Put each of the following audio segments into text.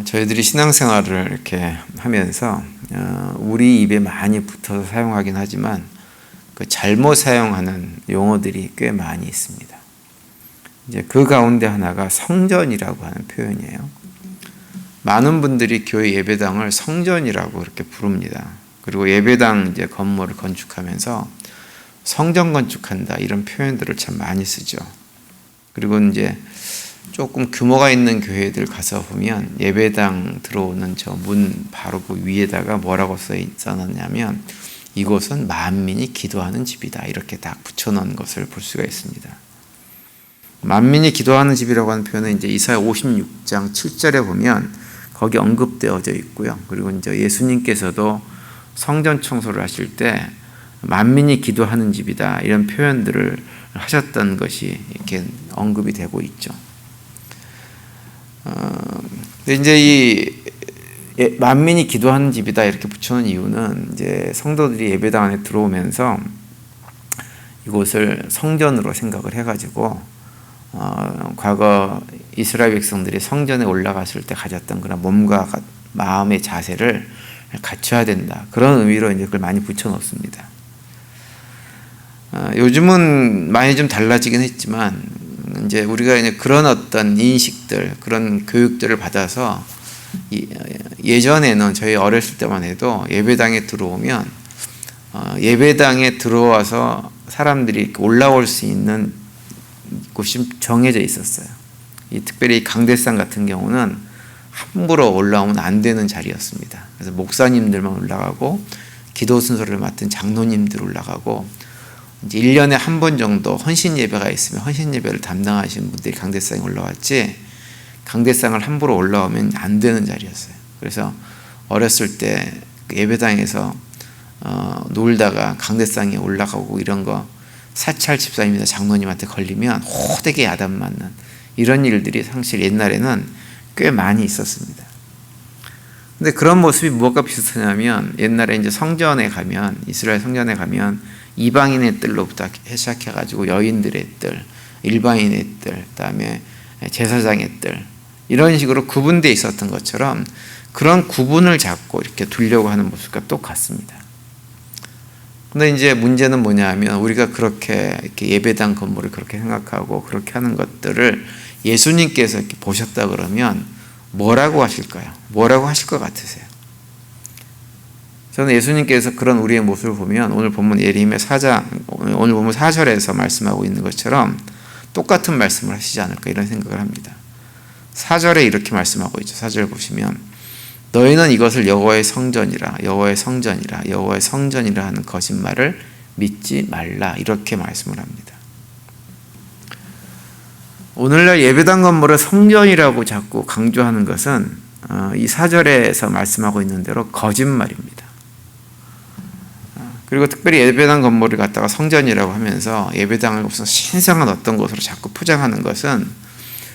저희들이 신앙생활을 이렇게 하면서 우리 입에 많이 붙어서 사용하긴 하지만 그 잘못 사용하는 용어들이 꽤 많이 있습니다. 이제 그 가운데 하나가 성전이라고 하는 표현이에요. 많은 분들이 교회 예배당을 성전이라고 이렇게 부릅니다. 그리고 예배당 이제 건물을 건축하면서 성전 건축한다 이런 표현들을 참 많이 쓰죠. 그리고 이제 조금 규모가 있는 교회들 가서 보면 예배당 들어오는 저 문 바로 그 위에다가 뭐라고 써놨냐면 이곳은 만민이 기도하는 집이다 이렇게 딱 붙여놓은 것을 볼 수가 있습니다. 만민이 기도하는 집이라고 하는 표현은 이제 이사야 56장 7절에 보면 거기 언급되어져 있고요. 그리고 이제 예수님께서도 성전 청소를 하실 때 만민이 기도하는 집이다 이런 표현들을 하셨던 것이 이렇게 언급이 되고 있죠. 근데 이제 이 만민이 기도하는 집이다 이렇게 붙여놓은 이유는 이제 성도들이 예배당 안에 들어오면서 이곳을 성전으로 생각을 해가지고 과거 이스라엘 백성들이 성전에 올라갔을 때 가졌던 그런 몸과 마음의 자세를 갖춰야 된다 그런 의미로 이제 그걸 많이 붙여놓습니다. 요즘은 많이 좀 달라지긴 했지만 이제 우리가 이제 그런 어떤 인식들, 그런 교육들을 받아서 예전에는 저희 어렸을 때만 해도 예배당에 들어오면 예배당에 들어와서 사람들이 올라올 수 있는 곳이 정해져 있었어요. 특별히 강대상 같은 경우는 함부로 올라오면 안 되는 자리였습니다. 그래서 목사님들만 올라가고 기도 순서를 맡은 장로님들 올라가고 이제 1년에 한 번 정도 헌신 예배가 있으면 헌신 예배를 담당하시는 분들이 강대상에 올라왔지 강대상을 함부로 올라오면 안 되는 자리였어요. 그래서 어렸을 때 예배당에서 놀다가 강대상에 올라가고 이런 거 사찰 집사님이나 장로님한테 걸리면 호되게 야단 맞는 이런 일들이 사실 옛날에는 꽤 많이 있었습니다. 근데 그런 모습이 무엇과 비슷하냐면 옛날에 이제 성전에 가면 이스라엘 성전에 가면 이방인의 뜰로부터 시작해가지고 여인들의 뜰, 일반인의 뜰, 그다음에 제사장의 뜰 이런 식으로 구분되어 있었던 것처럼 그런 구분을 잡고 이렇게 두려고 하는 모습과 똑같습니다. 근데 이제 문제는 뭐냐면 우리가 그렇게 이렇게 예배당 건물을 그렇게 생각하고 그렇게 하는 것들을 예수님께서 이렇게 보셨다 그러면 뭐라고 하실까요? 뭐라고 하실 것 같으세요? 저는 예수님께서 그런 우리의 모습을 보면 오늘 본문 예레미야 4장 오늘 본문 4절에서 말씀하고 있는 것처럼 똑같은 말씀을 하시지 않을까 이런 생각을 합니다. 4절에 이렇게 말씀하고 있죠. 4절 보시면 너희는 이것을 여호와의 성전이라 여호와의 성전이라 여호와의 성전이라 하는 거짓말을 믿지 말라 이렇게 말씀을 합니다. 오늘날 예배당 건물을 성전이라고 자꾸 강조하는 것은 이 4절에서 말씀하고 있는 대로 거짓말입니다. 그리고 특별히 예배당 건물을 갖다가 성전이라고 하면서 예배당을 무슨 신성한 어떤 것으로 자꾸 포장하는 것은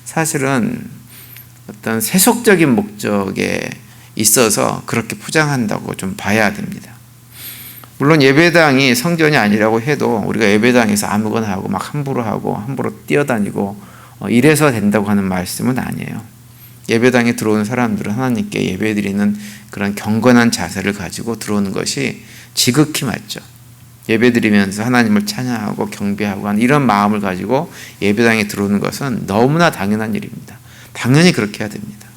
사실은 어떤 세속적인 목적에 있어서 그렇게 포장한다고 좀 봐야 됩니다. 물론 예배당이 성전이 아니라고 해도 우리가 예배당에서 아무거나 하고 막 함부로 하고 함부로 뛰어다니고 이래서 된다고 하는 말씀은 아니에요. 예배당에 들어오는 사람들은 하나님께 예배드리는 그런 경건한 자세를 가지고 들어오는 것이 지극히 맞죠. 예배드리면서 하나님을 찬양하고 경배하고 하는 이런 마음을 가지고 예배당에 들어오는 것은 너무나 당연한 일입니다. 당연히 그렇게 해야 됩니다.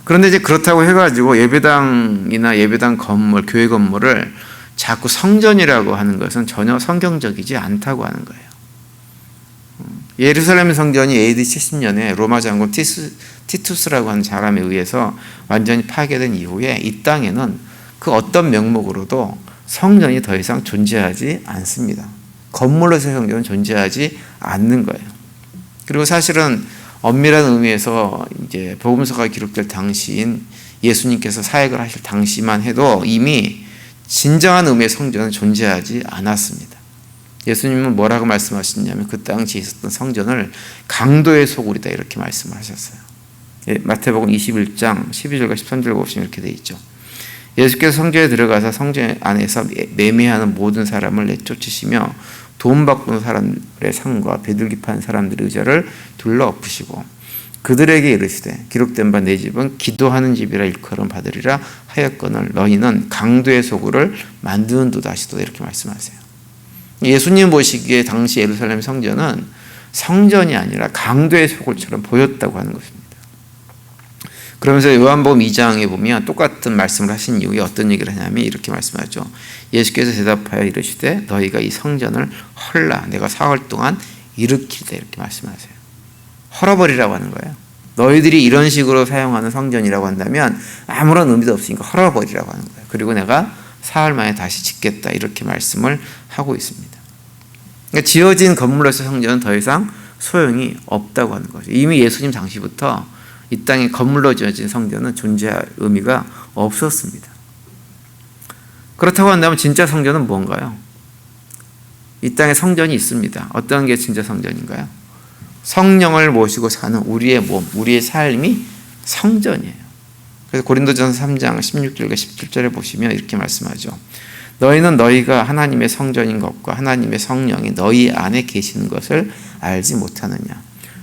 그런데 이제 그렇다고 해가지고 예배당이나 예배당 건물, 교회 건물을 자꾸 성전이라고 하는 것은 전혀 성경적이지 않다고 하는 거예요. 예루살렘 성전이 AD 70년에 로마 장군 티투스라고 하는 사람에 의해서 완전히 파괴된 이후에 이 땅에는 그 어떤 명목으로도 성전이 더 이상 존재하지 않습니다. 건물로서의 성전은 존재하지 않는 거예요. 그리고 사실은 엄밀한 의미에서 이제 복음서가 기록될 당시인 예수님께서 사역을 하실 당시만 해도 이미 진정한 의미의 성전은 존재하지 않았습니다. 예수님은 뭐라고 말씀하셨냐면 그 당시에 있었던 성전을 강도의 소굴이다 이렇게 말씀을 하셨어요. 마태복음 21장 12절과 13절 보시면 이렇게 되어 있죠. 예수께서 성전에 들어가서 성전 안에서 매매하는 모든 사람을 내쫓으시며 돈 바꾸는 사람들의 상과 비둘기 파는 사람들의 의자를 둘러 엎으시고 그들에게 이르시되 기록된 바 내 집은 기도하는 집이라 일컬음 받으리라 하였거늘 너희는 강도의 소굴을 만드는도다 하시도다 이렇게 말씀하세요. 예수님 보시기에 당시 예루살렘 성전은 성전이 아니라 강도의 소굴처럼 보였다고 하는 것입니다. 그러면서 요한복음 2장에 보면 똑같은 말씀을 하신 이후에 어떤 얘기를 하냐면 이렇게 말씀하죠. 예수께서 대답하여 이르시되 너희가 이 성전을 헐라 내가 사흘 동안 일으키리다 이렇게 말씀하세요. 헐어버리라고 하는 거예요. 너희들이 이런 식으로 사용하는 성전이라고 한다면 아무런 의미도 없으니까 헐어버리라고 하는 거예요. 그리고 내가 사흘 만에 다시 짓겠다 이렇게 말씀을 하고 있습니다. 그러니까 지어진 건물로서 성전은 더 이상 소용이 없다고 하는 거죠. 이미 예수님 당시부터 이 땅에 건물로 지어진 성전은 존재할 의미가 없었습니다. 그렇다고 한다면 진짜 성전은 뭔가요? 이 땅에 성전이 있습니다. 어떤 게 진짜 성전인가요? 성령을 모시고 사는 우리의 몸, 우리의 삶이 성전이에요. 그래서 고린도전서 3장 16절과 17절에 보시면 이렇게 말씀하죠. 너희는 너희가 하나님의 성전인 것과 하나님의 성령이 너희 안에 계시는 것을 알지 못하느냐.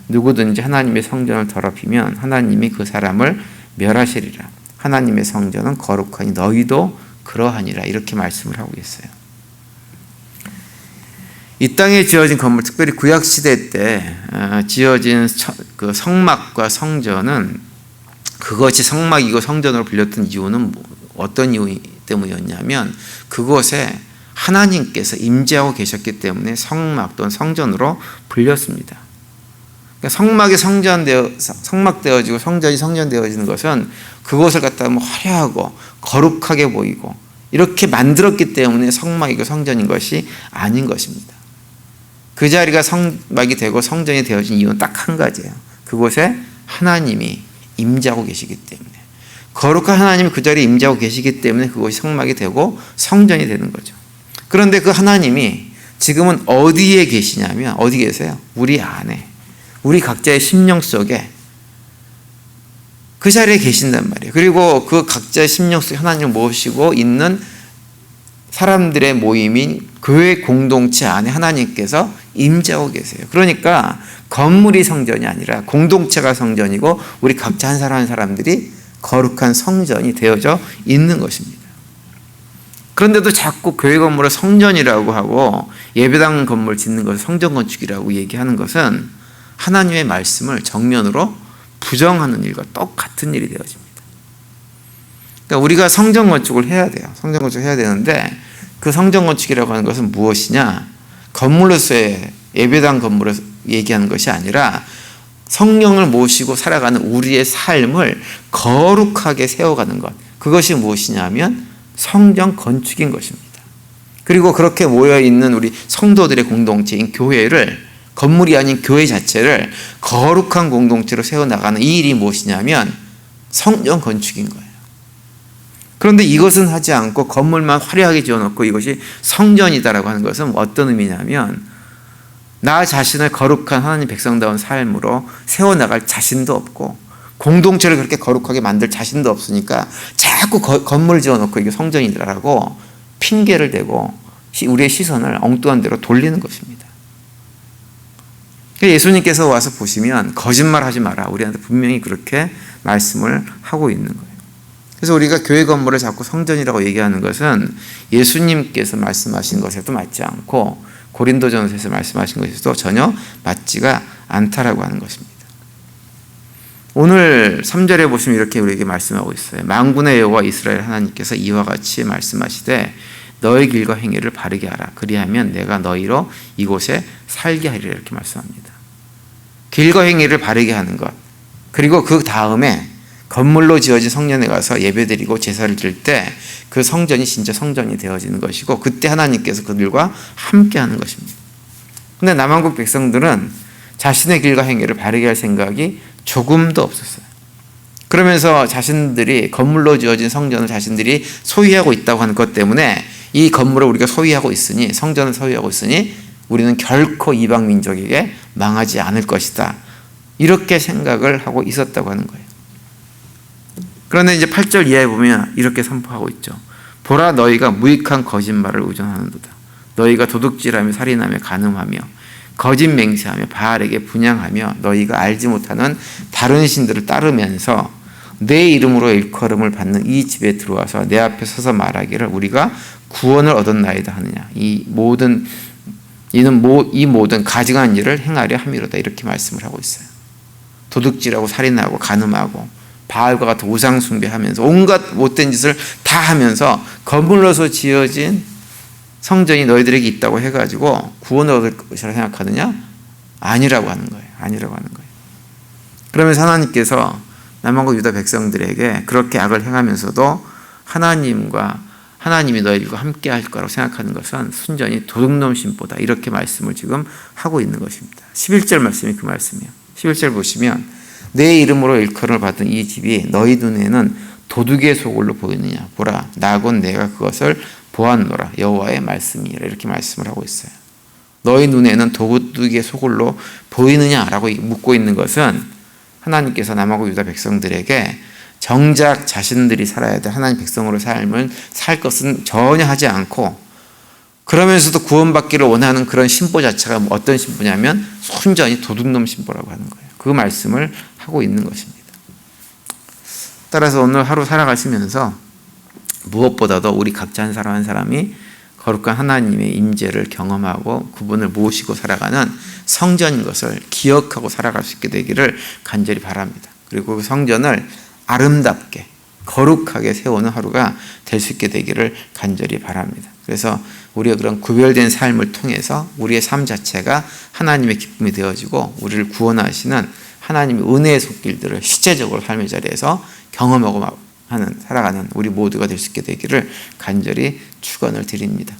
누구든지 하나님의 성전을 더럽히면 하나님이 그 사람을 멸하시리라. 하나님의 성전은 거룩하니 너희도 그러하니라. 이렇게 말씀을 하고 있어요. 이 땅에 지어진 건물, 특별히 구약시대 때 지어진 그 성막과 성전은 그것이 성막이고 성전으로 불렸던 이유는 어떤 이유 때문이었냐면 그곳에 하나님께서 임재하고 계셨기 때문에 성막 또는 성전으로 불렸습니다. 그러니까 성막이 성막되어지고 성전이 성전되어지는 것은 그곳을 갖다가 화려하고 거룩하게 보이고 이렇게 만들었기 때문에 성막이고 성전인 것이 아닌 것입니다. 그 자리가 성막이 되고 성전이 되어진 이유는 딱 한 가지예요. 그곳에 하나님이 임재하고 계시기 때문에 거룩한 하나님이 그 자리에 임재하고 계시기 때문에 그것이 성막이 되고 성전이 되는 거죠. 그런데 그 하나님이 지금은 어디에 계시냐면 어디 계세요? 우리 안에, 우리 각자의 심령 속에 그 자리에 계신단 말이에요. 그리고 그 각자의 심령 속에 하나님을 모시고 있는 사람들의 모임인 교회 공동체 안에 하나님께서 임재하고 계세요. 그러니까 건물이 성전이 아니라 공동체가 성전이고 우리 각자 한 사람 한 사람들이 거룩한 성전이 되어져 있는 것입니다. 그런데도 자꾸 교회 건물을 성전이라고 하고 예배당 건물 짓는 것을 성전 건축이라고 얘기하는 것은 하나님의 말씀을 정면으로 부정하는 일과 똑같은 일이 되어집니다. 그러니까 우리가 성전 건축을 해야 돼요. 성전 건축을 해야 되는데 그 성전 건축이라고 하는 것은 무엇이냐? 건물로서의 예배당 건물을 얘기하는 것이 아니라 성령을 모시고 살아가는 우리의 삶을 거룩하게 세워가는 것. 그것이 무엇이냐면 성전 건축인 것입니다. 그리고 그렇게 모여있는 우리 성도들의 공동체인 교회를 건물이 아닌 교회 자체를 거룩한 공동체로 세워나가는 이 일이 무엇이냐면 성전 건축인 거예요. 그런데 이것은 하지 않고 건물만 화려하게 지어놓고 이것이 성전이다라고 하는 것은 어떤 의미냐면 나 자신을 거룩한 하나님 백성다운 삶으로 세워나갈 자신도 없고 공동체를 그렇게 거룩하게 만들 자신도 없으니까 자꾸 건물 지어놓고 이게 성전이다라고 핑계를 대고 우리의 시선을 엉뚱한 데로 돌리는 것입니다. 예수님께서 와서 보시면 거짓말하지 마라. 우리한테 분명히 그렇게 말씀을 하고 있는 거예요. 그래서 우리가 교회 건물을 자꾸 성전이라고 얘기하는 것은 예수님께서 말씀하신 것에도 맞지 않고 고린도전서에서 말씀하신 것에도 전혀 맞지가 않다라고 하는 것입니다. 오늘 3절에 보시면 이렇게 우리에게 말씀하고 있어요. 만군의 여호와 이스라엘 하나님께서 이와 같이 말씀하시되 너의 길과 행위를 바르게 하라. 그리하면 내가 너희로 이곳에 살게 하리라 이렇게 말씀합니다. 길과 행위를 바르게 하는 것. 그리고 그 다음에 건물로 지어진 성전에 가서 예배드리고 제사를 드릴 때 그 성전이 진짜 성전이 되어지는 것이고 그때 하나님께서 그들과 함께하는 것입니다. 그런데 남한국 백성들은 자신의 길과 행위를 바르게 할 생각이 조금도 없었어요. 그러면서 자신들이 건물로 지어진 성전을 자신들이 소유하고 있다고 하는 것 때문에 이 건물을 우리가 소유하고 있으니 성전을 소유하고 있으니 우리는 결코 이방 민족에게 망하지 않을 것이다. 이렇게 생각을 하고 있었다고 하는 거예요. 그런데 이제 8절 이하에 보면 이렇게 선포하고 있죠. 보라 너희가 무익한 거짓말을 의존하는도다. 너희가 도둑질하며 살인하며 간음하며 거짓 맹세하며 바알에게 분향하며 너희가 알지 못하는 다른 신들을 따르면서 내 이름으로 일컬음을 받는 이 집에 들어와서 내 앞에 서서 말하기를 우리가 구원을 얻었나이다 하느냐. 이 모든 가증한 일을 행하려 함이로다. 이렇게 말씀을 하고 있어요. 도둑질하고 살인하고 간음하고 바알과 같은 우상 숭배하면서 온갖 못된 짓을 다 하면서 거물러서 지어진 성전이 너희들에게 있다고 해가지고 구원을 얻을 것이라 생각하느냐? 아니라고 하는 거예요. 아니라고 하는 거예요. 그러면서 하나님께서 남한국 유다 백성들에게 그렇게 악을 행하면서도 하나님이 너희들과 함께 할 거라고 생각하는 것은 순전히 도둑놈 신보다. 이렇게 말씀을 지금 하고 있는 것입니다. 11절 말씀이 그 말씀이에요. 11절 보시면 내 이름으로 일컬음을 받은 이 집이 너희 눈에는 도둑의 소굴로 보이느냐. 보라, 나곧 내가 그것을 보았노라. 여호와의 말씀이라. 이렇게 말씀을 하고 있어요. 너희 눈에는 도둑의 소굴로 보이느냐라고 묻고 있는 것은 하나님께서 남하고 유다 백성들에게 정작 자신들이 살아야 될 하나님 백성으로 살 것은 전혀 하지 않고, 그러면서도 구원받기를 원하는 그런 신보 자체가 어떤 신보냐면 순전히 도둑놈 신보라고 하는 거예요. 그 말씀을 하고 있는 것입니다. 따라서 오늘 하루 살아가시면서 무엇보다도 우리 각자 한 사람 한 사람이 거룩한 하나님의 임재를 경험하고 그분을 모시고 살아가는 성전인 것을 기억하고 살아갈 수 있게 되기를 간절히 바랍니다. 그리고 그 성전을 아름답게 거룩하게 세우는 하루가 될 수 있게 되기를 간절히 바랍니다. 그래서 우리가 그런 구별된 삶을 통해서 우리의 삶 자체가 하나님의 기쁨이 되어지고 우리를 구원하시는 하나님의 은혜의 손길들을 실제적으로 삶의 자리에서 경험하고 살아가는 우리 모두가 될 수 있게 되기를 간절히 축원을 드립니다.